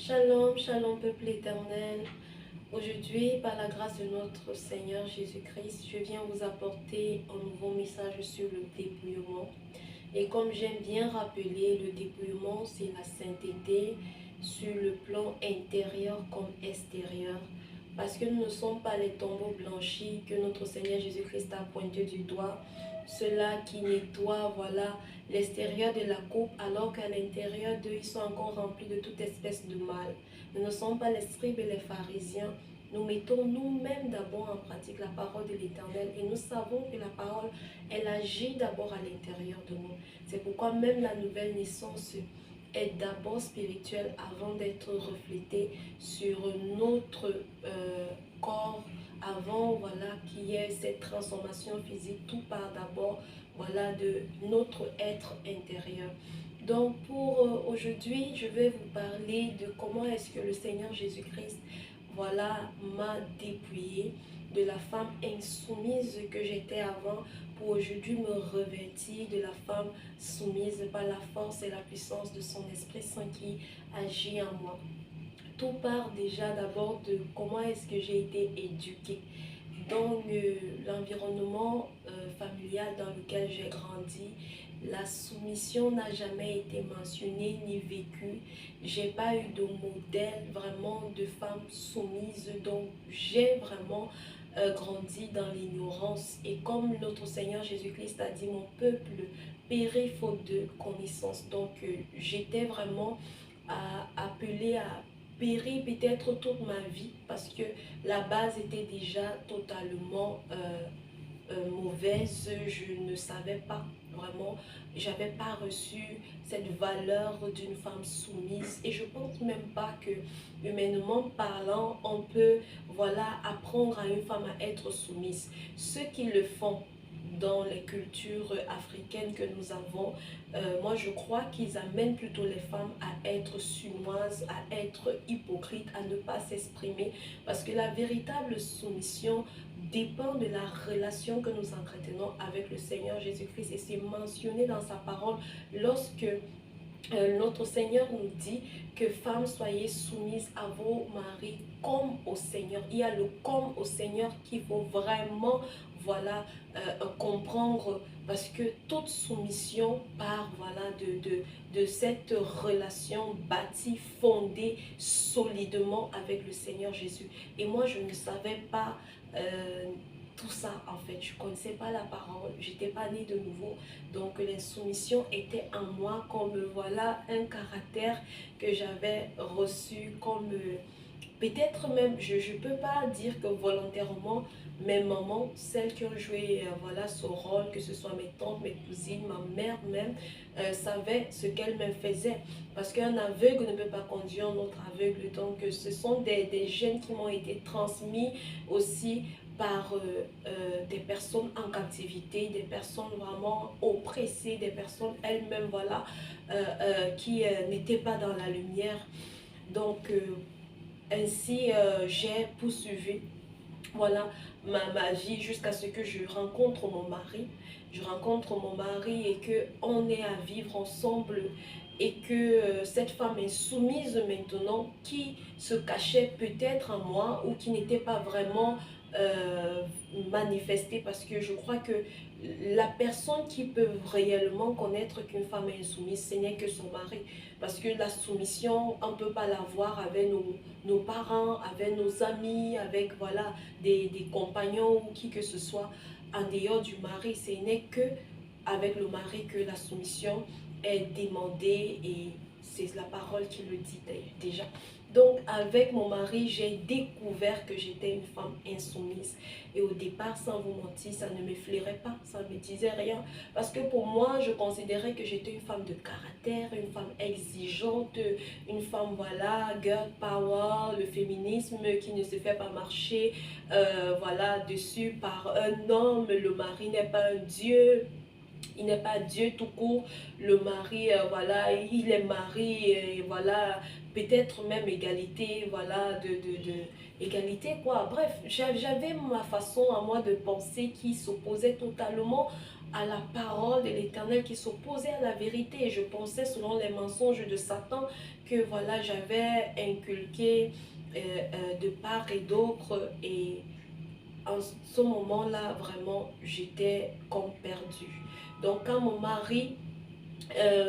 Shalom, shalom peuple éternel. Aujourd'hui, par la grâce de notre Seigneur Jésus-Christ, je viens vous apporter un nouveau message sur le dépouillement. Et comme j'aime bien rappeler, le dépouillement, c'est la sainteté sur le plan intérieur comme extérieur. Parce que nous ne sommes pas les tombeaux blanchis que notre Seigneur Jésus-Christ a pointé du doigt. Ceux-là qui nettoient, voilà, l'extérieur de la coupe, alors qu'à l'intérieur d'eux, ils sont encore remplis de toute espèce de mal. Nous ne sommes pas les scribes et les pharisiens. Nous mettons nous-mêmes d'abord en pratique la parole de l'Éternel et nous savons que la parole, elle agit d'abord à l'intérieur de nous. C'est pourquoi même la nouvelle naissance est d'abord spirituelle avant d'être reflétée sur notre corps, avant voilà, qu'il y ait cette transformation physique. Tout part d'abord voilà, de notre être intérieur. Donc pour aujourd'hui, je vais vous parler de comment est-ce que le Seigneur Jésus-Christ voilà, m'a dépouillée de la femme insoumise que j'étais avant pour aujourd'hui me revêtir de la femme soumise par la force et la puissance de son Esprit Saint qui agit en moi. Tout part déjà d'abord de comment est-ce que j'ai été éduquée dans l'environnement familial dans lequel j'ai grandi. La soumission n'a jamais été mentionnée ni vécue. J'ai pas eu de modèle vraiment de femme soumise. Donc j'ai vraiment grandi dans l'ignorance. Et comme notre Seigneur Jésus-Christ a dit, mon peuple périt faute de connaissance. Donc j'étais vraiment appelée à périr peut-être toute ma vie parce que la base était déjà totalement mauvaise. Je ne savais pas vraiment, j'avais pas reçu cette valeur d'une femme soumise et je pense même pas que humainement parlant on peut voilà apprendre à une femme à être soumise. Ceux qui le font dans les cultures africaines que nous avons, moi je crois qu'ils amènent plutôt les femmes à être sumoises, à être hypocrites, à ne pas s'exprimer parce que la véritable soumission dépend de la relation que nous entretenons avec le Seigneur Jésus-Christ et c'est mentionné dans sa parole lorsque notre Seigneur nous dit que femmes soyez soumises à vos maris comme au Seigneur. Il y a le comme au Seigneur qu'il faut vraiment voilà comprendre parce que toute soumission part voilà de cette relation bâtie, fondée solidement avec le Seigneur Jésus. Et moi je ne savais pas tout ça en fait, je ne connaissais pas la parole, j'étais pas née de nouveau, donc l'insoumission était en moi comme voilà un caractère que j'avais reçu comme peut-être même, je ne peux pas dire que volontairement, mes mamans, celles qui ont joué voilà, ce rôle, que ce soit mes tantes, mes cousines, ma mère même, savaient ce qu'elles me faisaient. Parce qu'un aveugle ne peut pas conduire un autre aveugle. Donc ce sont des gènes qui m'ont été transmis aussi par des personnes en captivité, des personnes vraiment oppressées, des personnes elles-mêmes voilà, qui n'étaient pas dans la lumière. Donc ainsi j'ai poursuivi voilà ma vie jusqu'à ce que je rencontre mon mari. Je rencontre mon mari et qu'on est à vivre ensemble et que cette femme est soumise maintenant qui se cachait peut-être en moi ou qui n'était pas vraiment manifestée parce que je crois que la personne qui peut réellement connaître qu'une femme est insoumise, ce n'est que son mari. Parce que la soumission, on ne peut pas l'avoir avec nos parents, avec nos amis, avec voilà, des compagnons ou qui que ce soit. En dehors du mari, ce n'est que avec le mari que la soumission est demandée et c'est la parole qui le dit déjà. Donc avec mon mari, j'ai découvert que j'étais une femme insoumise. Et au départ, sans vous mentir, ça ne m'effleurait pas, ça ne me disait rien. Parce que pour moi, je considérais que j'étais une femme de caractère, une femme exigeante, une femme, voilà, girl power, le féminisme qui ne se fait pas marcher, voilà, dessus par un homme. Le mari n'est pas un dieu. Il n'est pas Dieu tout court, le mari, voilà, il est mari, et voilà, peut-être même égalité, voilà, égalité quoi. Bref, j'avais ma façon à moi de penser qui s'opposait totalement à la parole de l'Éternel, qui s'opposait à la vérité. Et je pensais, selon les mensonges de Satan, que voilà, j'avais inculqué de part et d'autre. Et en ce moment-là, vraiment, j'étais comme perdue. Donc, quand mon mari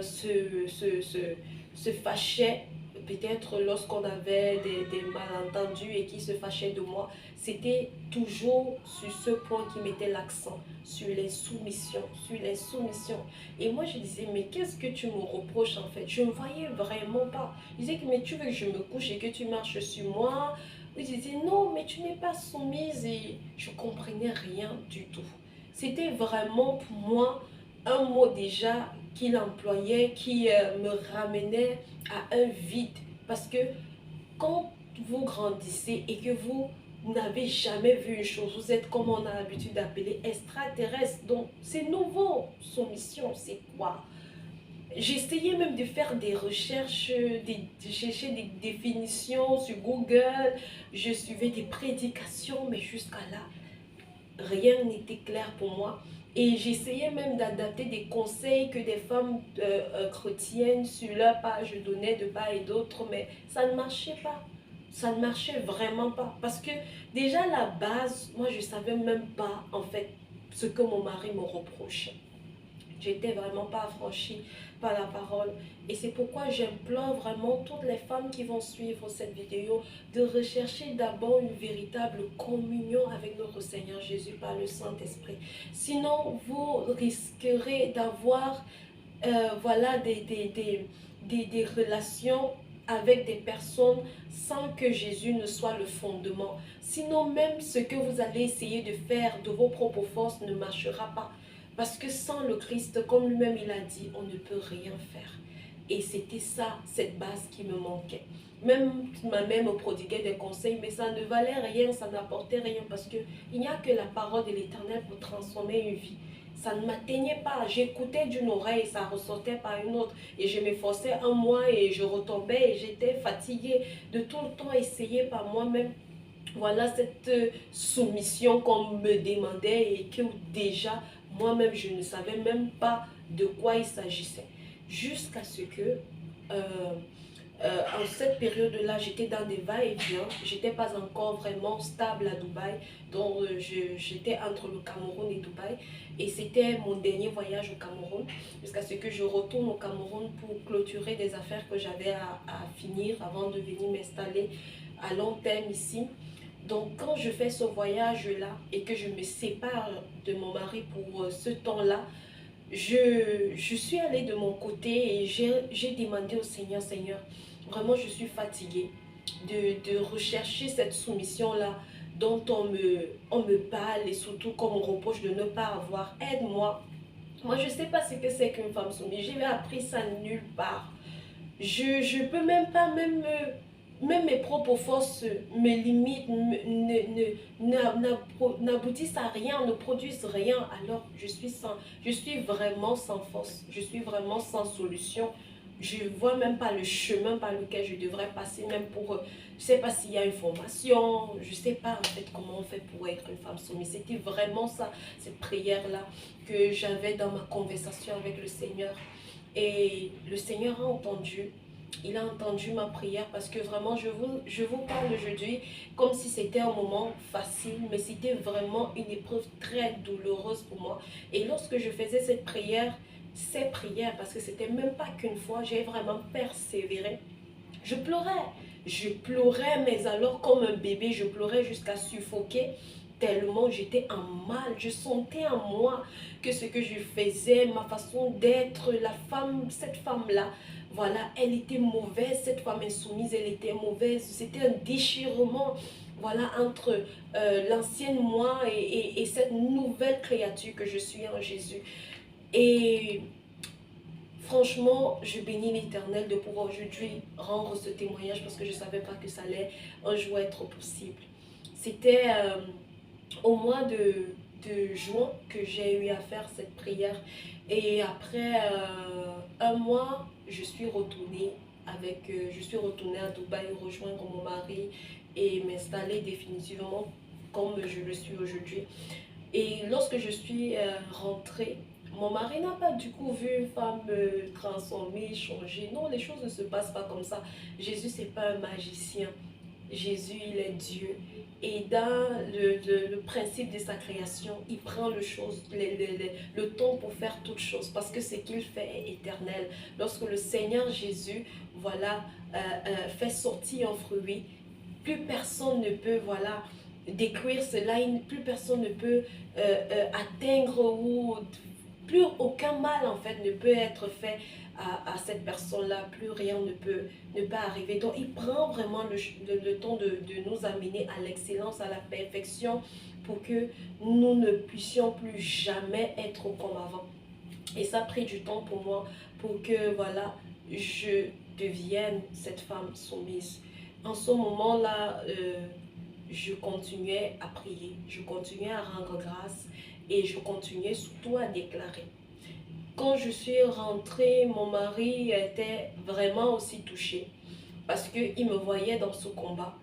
se fâchait, peut-être lorsqu'on avait des malentendus et qui se fâchait de moi, c'était toujours sur ce point qui mettait l'accent, sur les soumissions, sur les soumissions. Et moi, je disais, mais qu'est-ce que tu me reproches en fait? Je ne voyais vraiment pas. Je disais, mais tu veux que je me couche et que tu marches sur moi? Je disais, non, mais tu n'es pas soumise, et je ne comprenais rien du tout. C'était vraiment pour moi un mot déjà qu'il employait qui me ramenait à un vide. Parce que quand vous grandissez et que vous n'avez jamais vu une chose, vous êtes comme on a l'habitude d'appeler extraterrestre. Donc c'est nouveau. Soumission, c'est quoi? J'essayais même de faire des recherches, de chercher des définitions sur Google. Je suivais des prédications, mais jusqu'à là, rien n'était clair pour moi. Et j'essayais même d'adapter des conseils que des femmes chrétiennes sur leur page donnaient de part et d'autre, mais ça ne marchait pas. Ça ne marchait vraiment pas. Parce que déjà, la base, moi, je ne savais même pas, en fait, ce que mon mari me reprochait. J'étais vraiment pas affranchie par la parole. Et c'est pourquoi j'implore vraiment toutes les femmes qui vont suivre cette vidéo de rechercher d'abord une véritable communion avec notre Seigneur Jésus par le Saint-Esprit. Sinon, vous risquerez d'avoir voilà, des relations avec des personnes sans que Jésus ne soit le fondement. Sinon, même ce que vous allez essayer de faire de vos propres forces ne marchera pas. Parce que sans le Christ, comme lui-même il a dit, on ne peut rien faire. Et c'était ça, cette base qui me manquait. Même ma mère me prodiguait des conseils, mais ça ne valait rien, ça n'apportait rien. Parce qu'il n'y a que la parole de l'Éternel pour transformer une vie. Ça ne m'atteignait pas. J'écoutais d'une oreille, ça ressortait par une autre. Et je m'efforçais un mois et je retombais et j'étais fatiguée de tout le temps essayer par moi-même. Voilà cette soumission qu'on me demandait et que déjà moi-même je ne savais même pas de quoi il s'agissait. Jusqu'à ce que en cette période-là, j'étais dans des va-et-vient. Je n'étais pas encore vraiment stable à Dubaï. Donc, j'étais entre le Cameroun et Dubaï. Et c'était mon dernier voyage au Cameroun. Jusqu'à ce que je retourne au Cameroun pour clôturer des affaires que j'avais à finir avant de venir m'installer à long terme ici. Donc, quand je fais ce voyage-là et que je me sépare de mon mari pour ce temps-là, je suis allée de mon côté et j'ai demandé au Seigneur, Seigneur, vraiment je suis fatiguée de rechercher cette soumission-là dont on me parle et surtout qu'on me reproche de ne pas avoir. Aide-moi. Moi, je ne sais pas ce que c'est qu'une femme soumise. J'ai appris ça nulle part. Je peux même pas, même mes propres forces, mes limites n'aboutissent à rien, ne produisent rien. Alors je suis vraiment sans force, je suis vraiment sans solution. Je ne vois même pas le chemin par lequel je devrais passer, même pour, je ne sais pas s'il y a une formation, je ne sais pas en fait comment on fait pour être une femme soumise. C'était vraiment ça, cette prière-là que j'avais dans ma conversation avec le Seigneur. Et le Seigneur a entendu, il a entendu ma prière parce que vraiment je vous parle aujourd'hui comme si c'était un moment facile, mais c'était vraiment une épreuve très douloureuse pour moi. Et lorsque je faisais cette prière, ces prières, parce que c'était même pas qu'une fois, j'ai vraiment persévéré. Je pleurais, mais alors comme un bébé, je pleurais jusqu'à suffoquer tellement j'étais en mal. Je sentais en moi que ce que je faisais, ma façon d'être, la femme, cette femme-là, voilà, elle était mauvaise, cette femme insoumise, elle était mauvaise. C'était un déchirement, voilà, entre l'ancienne moi et cette nouvelle créature que je suis en Jésus. Et franchement, je bénis l'Éternel de pouvoir aujourd'hui rendre ce témoignage parce que je ne savais pas que ça allait un jour être possible. C'était au mois de juin que j'ai eu à faire cette prière. Et après un mois, je suis retournée à Dubaï rejoindre mon mari et m'installer définitivement comme je le suis aujourd'hui. Et lorsque je suis rentrée, Mon mari n'a pas du coup vu une femme transformée, changer. Non, les choses ne se passent pas comme ça. Jésus, c'est pas un magicien. Jésus, il est Dieu. Et dans le principe de sa création, il prend le temps pour faire toutes choses parce que ce qu'il fait est éternel. Lorsque le Seigneur Jésus, voilà, fait sortir un fruit, plus personne ne peut, voilà, détruire cela, plus personne ne peut atteindre ou plus aucun mal en fait ne peut être fait à cette personne-là, plus rien ne peut arriver. Donc il prend vraiment le temps de nous amener à l'excellence, à la perfection pour que nous ne puissions plus jamais être comme avant. Et ça a pris du temps pour moi pour que voilà, je devienne cette femme soumise. En ce moment-là, je continuais à prier, je continuais à rendre grâce et je continuais surtout à déclarer. Quand je suis rentrée, mon mari était vraiment aussi touché parce qu'il me voyait dans ce combat.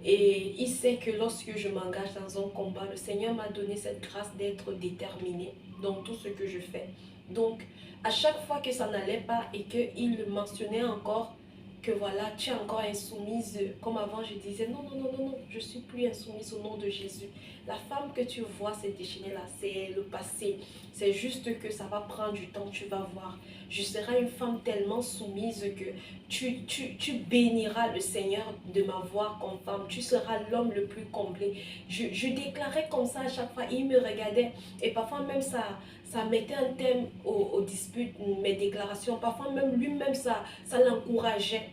Et il sait que lorsque je m'engage dans un combat, le Seigneur m'a donné cette grâce d'être déterminée dans tout ce que je fais. Donc, à chaque fois que ça n'allait pas et qu'il mentionnait encore que voilà, tu es encore insoumise, comme avant je disais, non, non, non, non, non, je suis plus insoumise au nom de Jésus. La femme que tu vois s'est déchaînée là, c'est le passé. C'est juste que ça va prendre du temps, tu vas voir. Je serai une femme tellement soumise que tu béniras le Seigneur de m'avoir comme femme. Tu seras l'homme le plus comblé. Je déclarais comme ça à chaque fois. Il me regardait et parfois même ça mettait un thème aux disputes, mes déclarations. Parfois même lui-même, ça l'encourageait.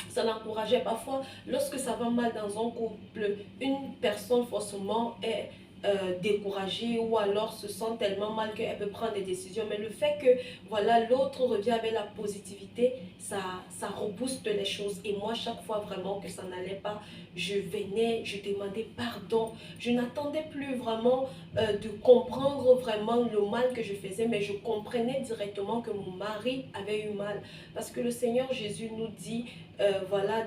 Ça l'encourageait. Parfois, lorsque ça va mal dans un couple, une personne forcément est découragée ou alors se sent tellement mal qu'elle peut prendre des décisions. Mais le fait que voilà, l'autre revient avec la positivité, ça rebooste les choses. Et moi, chaque fois vraiment que ça n'allait pas, je venais, je demandais pardon. Je n'attendais plus vraiment de comprendre vraiment le mal que je faisais, mais je comprenais directement que mon mari avait eu mal. Parce que le Seigneur Jésus nous dit, voilà,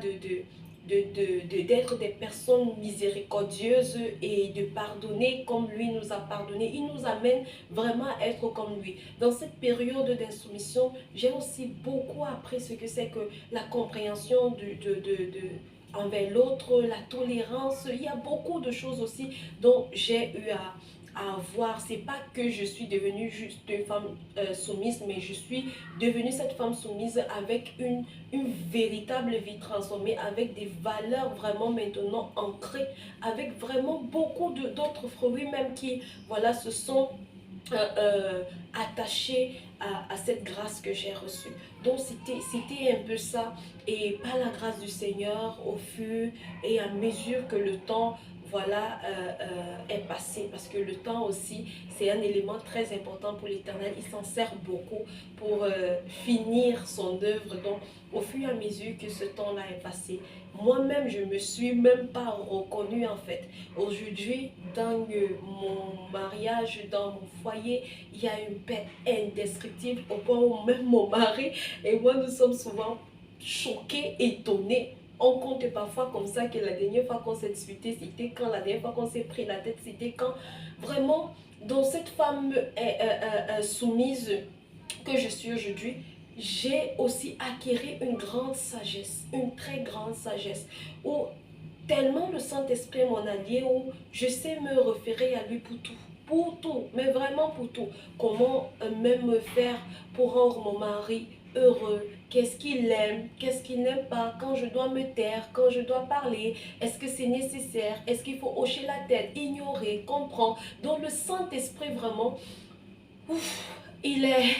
d'être des personnes miséricordieuses et de pardonner comme lui nous a pardonné. Il nous amène vraiment à être comme lui. Dans cette période d'insoumission, j'ai aussi beaucoup appris ce que c'est que la compréhension envers l'autre, la tolérance. Il y a beaucoup de choses aussi dont j'ai eu à voir. C'est pas que je suis devenue juste une femme soumise, mais je suis devenue cette femme soumise avec une véritable vie transformée, avec des valeurs vraiment maintenant ancrées, avec vraiment beaucoup d'autres fruits même qui voilà, se sont attachés à cette grâce que j'ai reçue. Donc c'était un peu ça. Et par la grâce du Seigneur, au fur et à mesure que le temps voilà, est passé, parce que le temps aussi, c'est un élément très important pour l'Éternel. Il s'en sert beaucoup pour finir son œuvre. Donc, au fur et à mesure que ce temps-là est passé, moi-même, je ne me suis même pas reconnue en fait. Aujourd'hui, dans mon mariage, dans mon foyer, il y a une paix indescriptible au point où même mon mari et moi, nous sommes souvent choqués, étonnés. On compte parfois comme ça que la dernière fois qu'on s'est disputé, c'était quand, la dernière fois qu'on s'est pris la tête, c'était quand. Vraiment, dans cette femme soumise que je suis aujourd'hui, j'ai aussi acquis une grande sagesse, une très grande sagesse, où tellement le Saint-Esprit est mon allié, où je sais me référer à lui pour tout, mais vraiment pour tout. Comment même faire pour rendre mon mari heureux, qu'est-ce qu'il aime, qu'est-ce qu'il n'aime pas, quand je dois me taire, quand je dois parler, est-ce que c'est nécessaire, est-ce qu'il faut hocher la tête, ignorer, comprendre. Donc le Saint-Esprit vraiment, ouf, il est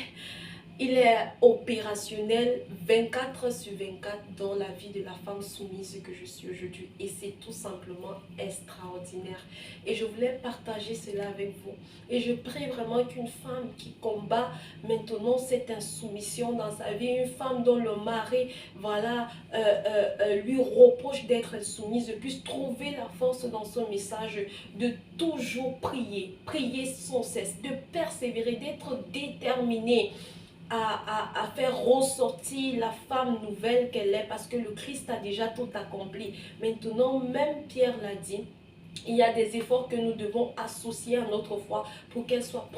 opérationnel 24 heures sur 24 dans la vie de la femme soumise que je suis aujourd'hui. Et c'est tout simplement extraordinaire. Et je voulais partager cela avec vous. Et je prie vraiment qu'une femme qui combat maintenant cette insoumission dans sa vie, une femme dont le mari voilà, lui reproche d'être insoumise, puisse trouver la force dans son message de toujours prier, prier sans cesse, de persévérer, d'être déterminée à faire ressortir la femme nouvelle qu'elle est, parce que le Christ a déjà tout accompli. Maintenant, même Pierre l'a dit, Il y a des efforts que nous devons associer à notre foi pour qu'elle soit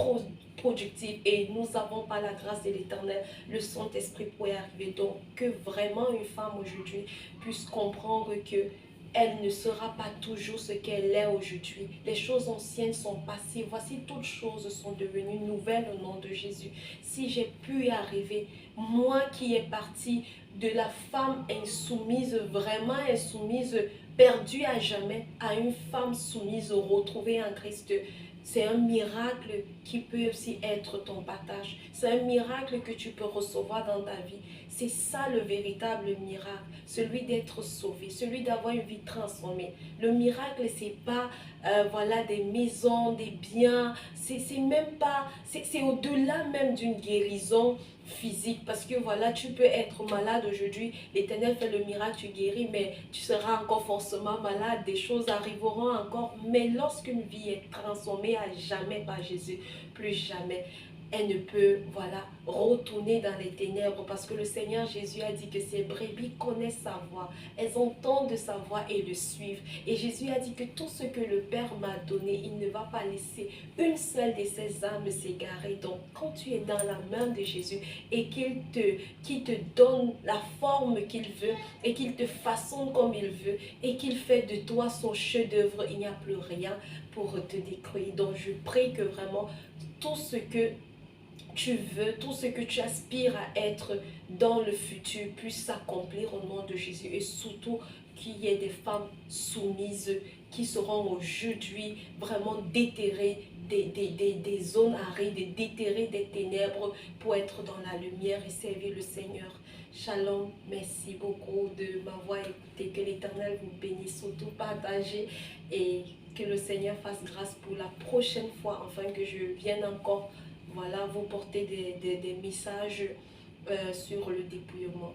productive. Et nous n'avons pas la grâce de l'Éternel, le Saint-Esprit pour y arriver. Donc, que vraiment une femme aujourd'hui puisse comprendre que elle ne sera pas toujours ce qu'elle est aujourd'hui. Les choses anciennes sont passées. Voici, toutes choses sont devenues nouvelles au nom de Jésus. Si j'ai pu y arriver, moi qui est partie de la femme insoumise, vraiment insoumise, perdue à jamais, à une femme soumise, retrouvée en Christ, c'est un miracle qui peut aussi être ton partage. C'est un miracle que tu peux recevoir dans ta vie. C'est ça le véritable miracle, celui d'être sauvé, celui d'avoir une vie transformée. Le miracle, c'est pas voilà, des maisons, des biens, c'est même pas, c'est au-delà même d'une guérison physique, parce que voilà, tu peux être malade aujourd'hui, l'Éternel fait le miracle, tu guéris, mais tu seras encore forcément malade, des choses arriveront encore, mais lorsqu'une vie est transformée à jamais par Jésus, plus jamais elle ne peut, voilà, retourner dans les ténèbres, parce que le Seigneur Jésus a dit que ses brebis connaissent sa voix, elles entendent sa voix et le suivent. Et Jésus a dit que tout ce que le Père m'a donné, il ne va pas laisser une seule de ses âmes s'égarer. Donc, quand tu es dans la main de Jésus et qu'il te donne la forme qu'il veut et qu'il te façonne comme il veut et qu'il fait de toi son chef-d'œuvre, il n'y a plus rien pour te détruire. Donc, je prie que vraiment tout ce que tu veux, tout ce que tu aspires à être dans le futur puisse s'accomplir au nom de Jésus, et surtout qu'il y ait des femmes soumises qui seront aujourd'hui vraiment déterrées des zones arides, déterrées des ténèbres pour être dans la lumière et servir le Seigneur. Shalom, merci beaucoup de m'avoir écouté, que l'Éternel vous bénisse, surtout partagez et que le Seigneur fasse grâce pour la prochaine fois, afin que je vienne encore, voilà, vous porter des messages sur le dépouillement.